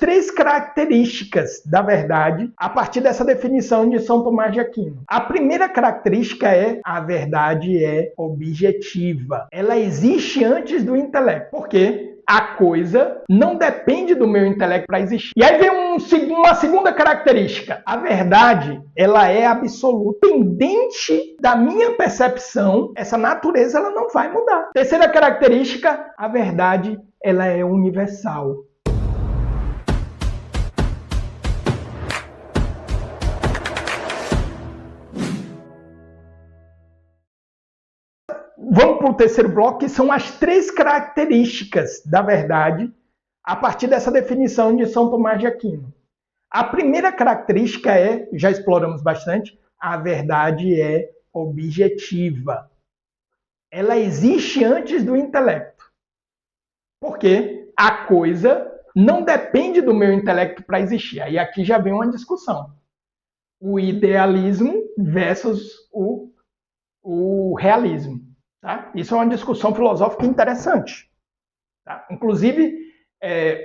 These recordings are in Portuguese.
três características da verdade a partir dessa definição de São Tomás de Aquino. A primeira característica é: a verdade é objetiva. Ela existe antes do intelecto. Por quê? A coisa não depende do meu intelecto para existir. E aí vem uma segunda característica. A verdade, ela é absoluta. Independente da minha percepção, essa natureza ela não vai mudar. Terceira característica, a verdade, ela é universal. Vamos para o terceiro bloco, que são as três características da verdade a partir dessa definição de São Tomás de Aquino. A primeira característica é, já exploramos bastante, a verdade é objetiva. Ela existe antes do intelecto. Por quê? A coisa não depende do meu intelecto para existir. Aí aqui já vem uma discussão. O idealismo versus o realismo. Tá? Isso é uma discussão filosófica interessante. Tá? Inclusive,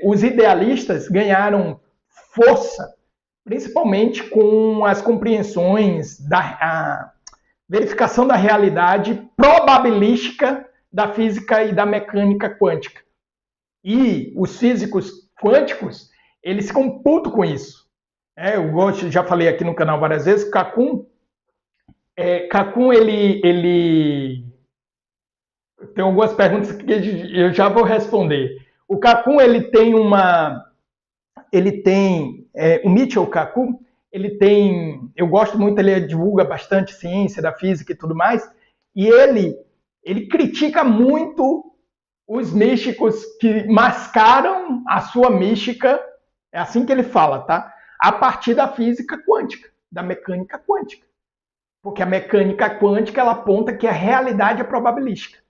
os idealistas ganharam força, principalmente com as compreensões da verificação da realidade probabilística da física e da mecânica quântica. E os físicos quânticos, eles ficam putos com isso. Eu gosto, já falei aqui no canal várias vezes, Cacum ele tem algumas perguntas que eu já vou responder. O Cacum, o Michio Kaku, eu gosto muito, ele divulga bastante ciência da física e tudo mais, e ele critica muito os místicos que mascaram a sua mística, é assim que ele fala, tá? A partir da física quântica, da mecânica quântica. Porque a mecânica quântica, ela aponta que a realidade é probabilística.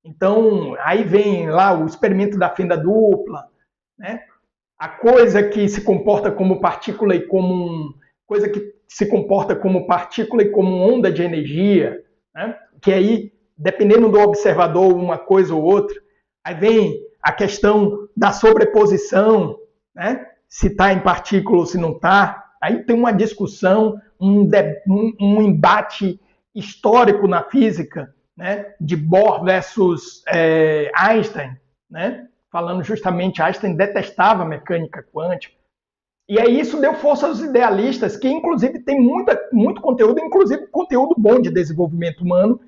Então, aí vem lá o experimento da fenda dupla, né? A coisa que se comporta como partícula e como coisa que se comporta como partícula e como onda de energia, né? Que aí, dependendo do observador, uma coisa ou outra. Aí vem a questão da sobreposição, né? Se está em partícula ou se não está. Aí tem uma discussão, um embate histórico na física, né, de Bohr versus Einstein, né, falando justamente Einstein detestava a mecânica quântica. E aí isso deu força aos idealistas, que inclusive tem muito conteúdo, inclusive conteúdo bom de desenvolvimento humano,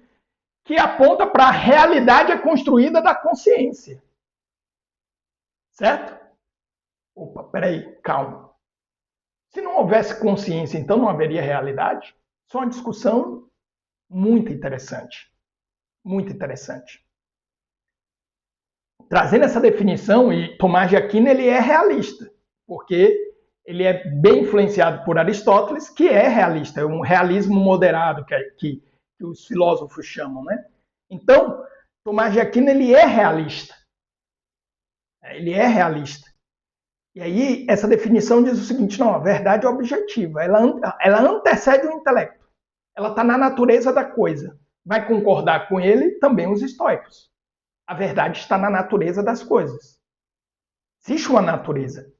que aponta para a realidade construída da consciência. Certo? Opa, peraí, calma. Se não houvesse consciência, então não haveria realidade? Isso é uma discussão muito interessante. Muito interessante. Trazendo essa definição, e Tomás de Aquino ele é realista, porque ele é bem influenciado por Aristóteles, que é realista, é um realismo moderado que os filósofos chamam, né? Então, Tomás de Aquino ele é realista. Ele é realista. E aí, essa definição diz o seguinte: não, a verdade é objetiva, ela antecede o intelecto, ela está na natureza da coisa. Vai concordar com ele também os estoicos. A verdade está na natureza das coisas. Existe uma natureza.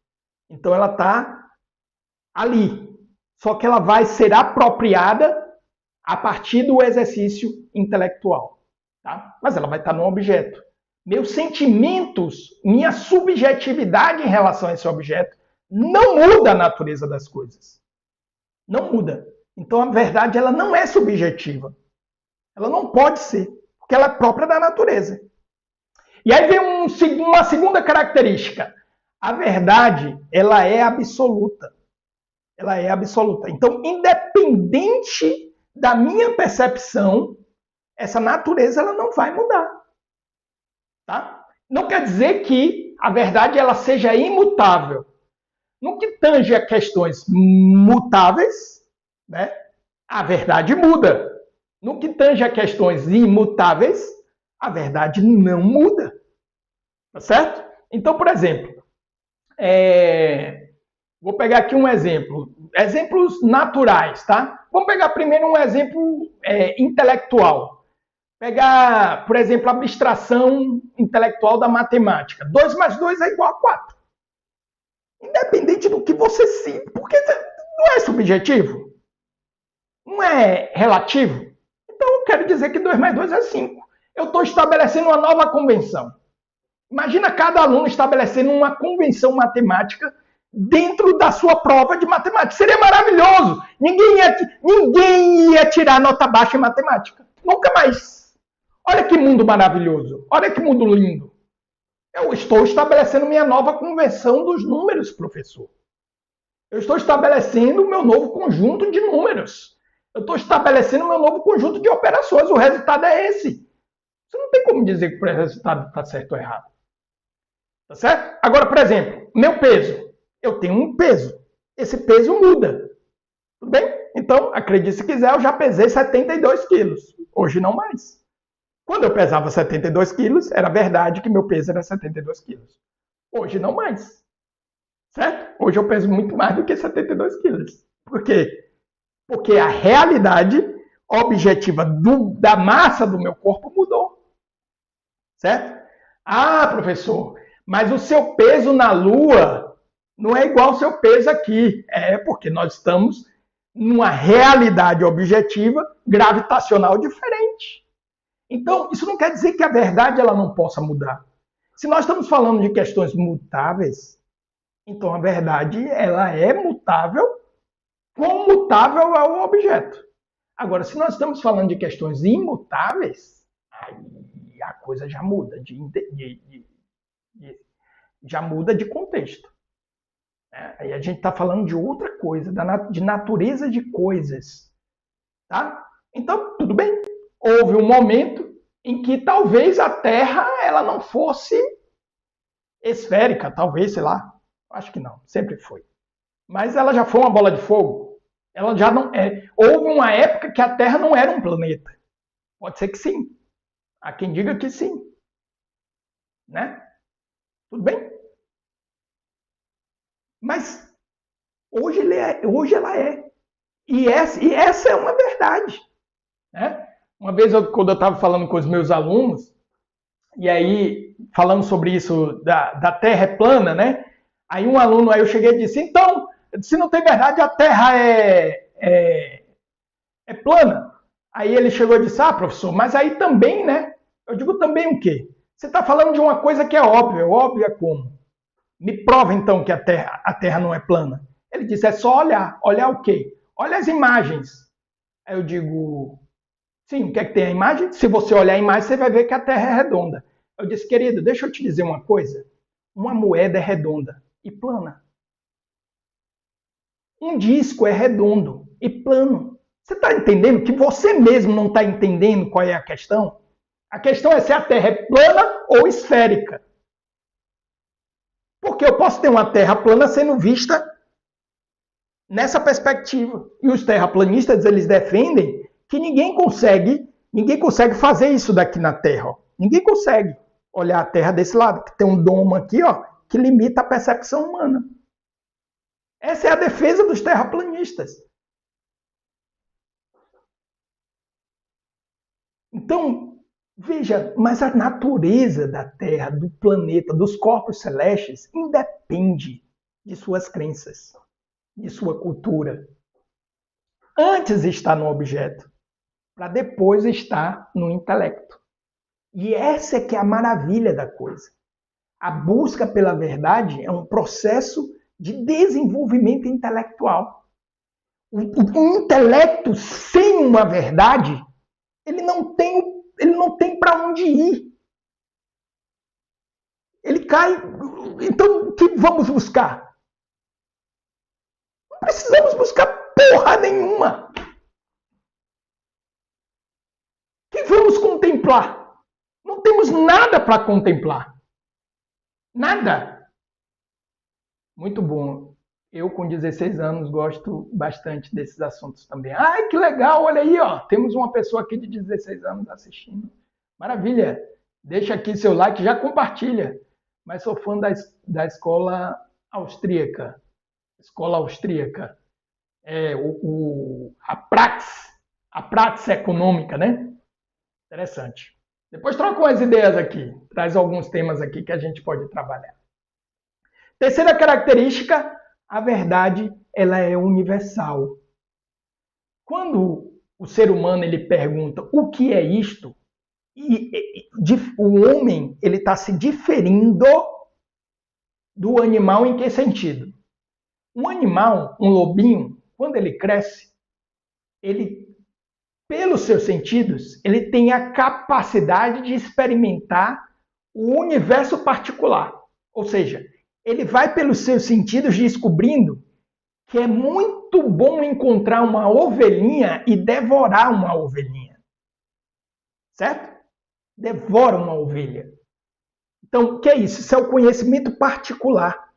Então ela está ali. Só que ela vai ser apropriada a partir do exercício intelectual. Tá? Mas ela vai estar no objeto. Meus sentimentos, minha subjetividade em relação a esse objeto não muda a natureza das coisas. Não muda. Então a verdade ela não é subjetiva. Ela não pode ser, porque ela é própria da natureza. E aí vem uma segunda característica. A verdade, ela é absoluta. Ela é absoluta. Então, independente da minha percepção, essa natureza ela não vai mudar. Tá? Não quer dizer que a verdade ela seja imutável. No que tange a questões mutáveis, né, a verdade muda. No que tange a questões imutáveis, a verdade não muda. Tá certo? Então, por exemplo, vou pegar aqui um exemplo. Exemplos naturais, tá? Vamos pegar primeiro um exemplo intelectual. Pegar, por exemplo, a abstração intelectual da matemática. 2 mais 2 é igual a 4. que você se... Porque não é subjetivo? Não é relativo? Então eu quero dizer que 2 mais 2 é 5. Eu estou estabelecendo uma nova convenção. Imagina cada aluno estabelecendo uma convenção matemática dentro da sua prova de matemática. Seria maravilhoso. Ninguém ia tirar nota baixa em matemática. Nunca mais. Olha que mundo maravilhoso. Olha que mundo lindo. Eu estou estabelecendo minha nova convenção dos números, professor. Eu estou estabelecendo o meu novo conjunto de números. Eu estou estabelecendo o meu novo conjunto de operações. O resultado é esse. Você não tem como dizer que o resultado está certo ou errado. Tá certo? Agora, por exemplo, meu peso. Eu tenho um peso. Esse peso muda. Tudo bem? Então, acredite se quiser, eu já pesei 72 quilos. Hoje não mais. Quando eu pesava 72 quilos, era verdade que meu peso era 72 quilos. Hoje não mais. Certo? Hoje eu peso muito mais do que 72 quilos. Por quê? Porque a realidade objetiva da massa do meu corpo mudou. Certo? Ah, professor, mas o seu peso na Lua não é igual ao seu peso aqui. É porque nós estamos numa realidade objetiva gravitacional diferente. Então, isso não quer dizer que a verdade ela não possa mudar. Se nós estamos falando de questões mutáveis, então a verdade ela é mutável, comutável ao objeto. Agora, se nós estamos falando de questões imutáveis, aí a coisa já muda, já muda de contexto. Aí a gente está falando de outra coisa, de natureza de coisas. Tá? Então, tudo bem. Houve um momento em que talvez a Terra ela não fosse esférica, talvez, sei lá. Acho que não, sempre foi. Mas ela já foi uma bola de fogo. Ela já não é. Houve uma época que a Terra não era um planeta. Pode ser que sim. Há quem diga que sim. Né? Tudo bem? Mas hoje ela é. E essa é uma verdade. Né? Uma vez, quando eu estava falando com os meus alunos, e aí, falando sobre isso, da Terra é plana, né? Aí um aluno, aí eu cheguei e disse, então, se não tem verdade, a Terra é plana. Aí ele chegou e disse, ah, professor, mas aí também, né? Eu digo, também o quê? Você está falando de uma coisa que é óbvia. Óbvia como? Me prova, então, que a Terra não é plana. Ele disse, é só olhar. Olhar o quê? Olha as imagens. Aí eu digo, sim, o que é que tem a imagem? Se você olhar a imagem, você vai ver que a Terra é redonda. Eu disse, querido, deixa eu te dizer uma coisa. Uma moeda é redonda e plana. Um disco é redondo e plano. Você está entendendo que você mesmo não está entendendo qual é a questão? A questão é se a Terra é plana ou esférica. Porque eu posso ter uma Terra plana sendo vista nessa perspectiva. E os terraplanistas, eles defendem que ninguém consegue fazer isso daqui na Terra. Ó. Ninguém consegue olhar a Terra desse lado, que tem um domo aqui, ó, que limita a percepção humana. Essa é a defesa dos terraplanistas. Então, veja, mas a natureza da Terra, do planeta, dos corpos celestes, independe de suas crenças, de sua cultura. Antes está no objeto, para depois estar no intelecto. E essa é que é a maravilha da coisa. A busca pela verdade é um processo de desenvolvimento intelectual. O intelecto sem uma verdade, ele não tem para onde ir. Ele cai. Então, o que vamos buscar? Não precisamos buscar porra nenhuma. O que vamos contemplar? Não temos nada para contemplar. Nada. Muito bom. Eu, com 16 anos, gosto bastante desses assuntos também. Ai, que legal, olha aí, ó. Temos uma pessoa aqui de 16 anos assistindo. Maravilha. Deixa aqui seu like, já compartilha. Mas sou fã da escola austríaca. Escola austríaca. A praxis econômica, né? Interessante. Depois troca umas ideias aqui. Traz alguns temas aqui que a gente pode trabalhar. Terceira característica, A verdade, ela é universal. Quando o ser humano ele pergunta o que é isto, o homem ele está se diferindo do animal em que sentido? Um animal, um lobinho, quando ele cresce, ele, pelos seus sentidos, ele tem a capacidade de experimentar o universo particular. Ou seja, ele vai pelos seus sentidos descobrindo que é muito bom encontrar uma ovelhinha e devorar uma ovelhinha. Certo? Devora uma ovelha. Então, o que é isso? Isso é o conhecimento particular.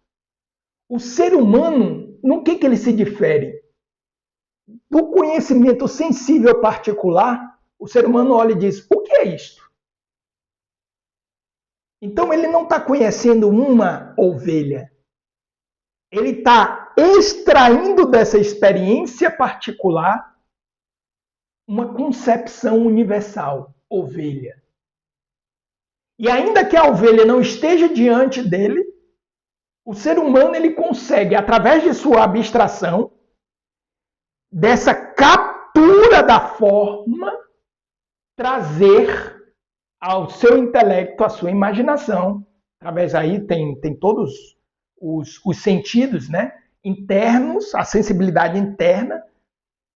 O ser humano, no que ele se difere? Do conhecimento sensível particular, o ser humano olha e diz, o que é isto? Então, ele não está conhecendo uma ovelha. Ele está extraindo dessa experiência particular uma concepção universal, ovelha. E ainda que a ovelha não esteja diante dele, o ser humano ele consegue, através de sua abstração, dessa captura da forma, trazer ao seu intelecto, à sua imaginação. Através aí tem todos os sentidos, né, internos, a sensibilidade interna.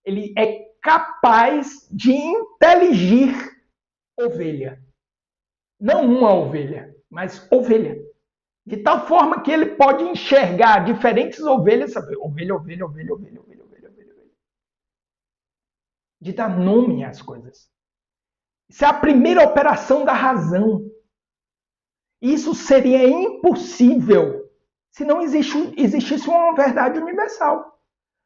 Ele é capaz de inteligir ovelha. Não uma ovelha, mas ovelha. De tal forma que ele pode enxergar diferentes ovelhas, sabe? Ovelha. De dar nome às coisas. Isso é a primeira operação da razão. Isso seria impossível se não existisse uma verdade universal.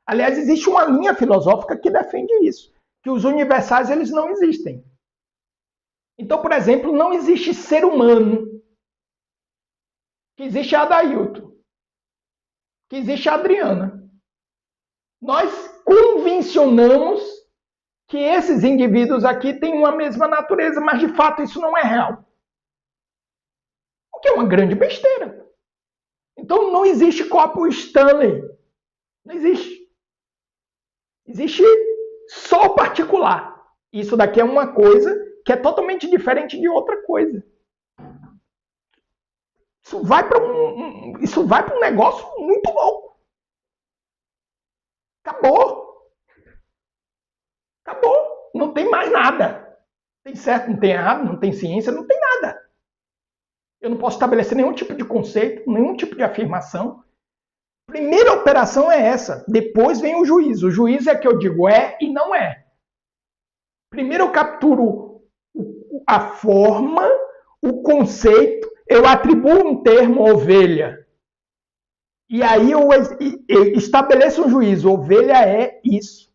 Aliás, existe uma linha filosófica que defende isso, que os universais eles não existem. Então, por exemplo, não existe ser humano. Que existe a Adailton. Que existe a Adriana. Nós convencionamos que esses indivíduos aqui têm uma mesma natureza, mas de fato isso não é real. O que é uma grande besteira. Então não existe copo Stanley. Não existe. Existe só o particular. Isso daqui é uma coisa que é totalmente diferente de outra coisa. Isso vai para um negócio muito louco. Acabou. Acabou. Não tem mais nada. Tem certo, não tem errado, não tem ciência, não tem nada. Eu não posso estabelecer nenhum tipo de conceito, nenhum tipo de afirmação. Primeira operação é essa. Depois vem o juízo. O juízo é que eu digo é e não é. Primeiro eu capturo a forma, o conceito, eu atribuo um termo ovelha. E aí eu estabeleço um juízo. Ovelha é isso.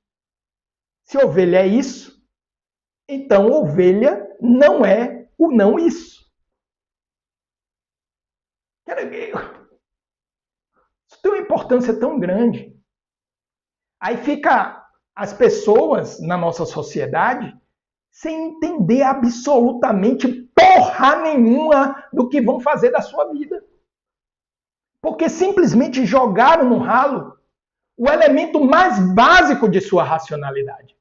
Se ovelha é isso, então ovelha não é o não isso. Isso tem uma importância tão grande. Aí fica as pessoas na nossa sociedade sem entender absolutamente porra nenhuma do que vão fazer da sua vida. Porque simplesmente jogaram no ralo o elemento mais básico de sua racionalidade.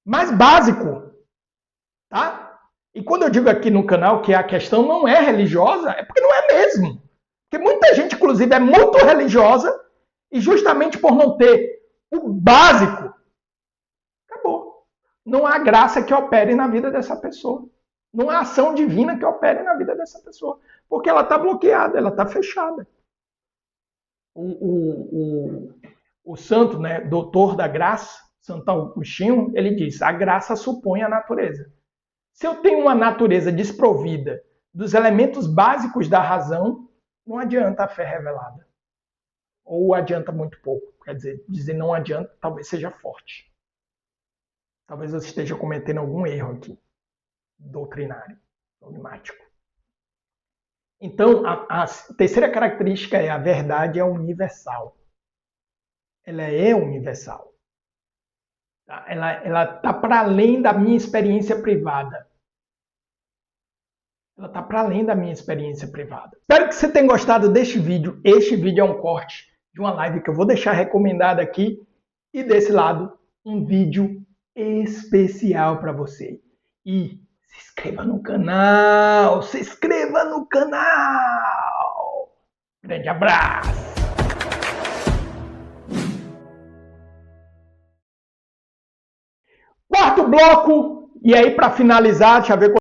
Mais básico. Tá? E quando eu digo aqui no canal que a questão não é religiosa, é porque não é mesmo. Porque muita gente, inclusive, é muito religiosa e justamente por não ter o básico, acabou. Não há graça que opere na vida dessa pessoa. Não há ação divina que opere na vida dessa pessoa. Porque ela está bloqueada, ela está fechada. O santo, né, doutor da graça, Santo Agostinho, ele diz, a graça supõe a natureza. Se eu tenho uma natureza desprovida dos elementos básicos da razão, não adianta a fé revelada. Ou adianta muito pouco. Quer dizer não adianta, talvez seja forte. Talvez eu esteja cometendo algum erro aqui, doutrinário, dogmático. Então, a terceira característica é a verdade é universal. Ela é universal. Ela está para além da minha experiência privada. Ela está para além da minha experiência privada. Espero que você tenha gostado deste vídeo. Este vídeo é um corte de uma live que eu vou deixar recomendada aqui, e desse lado, um vídeo especial para você. E se inscreva no canal! Se inscreva no canal! Grande abraço! Quarto bloco, e aí para finalizar, deixa eu ver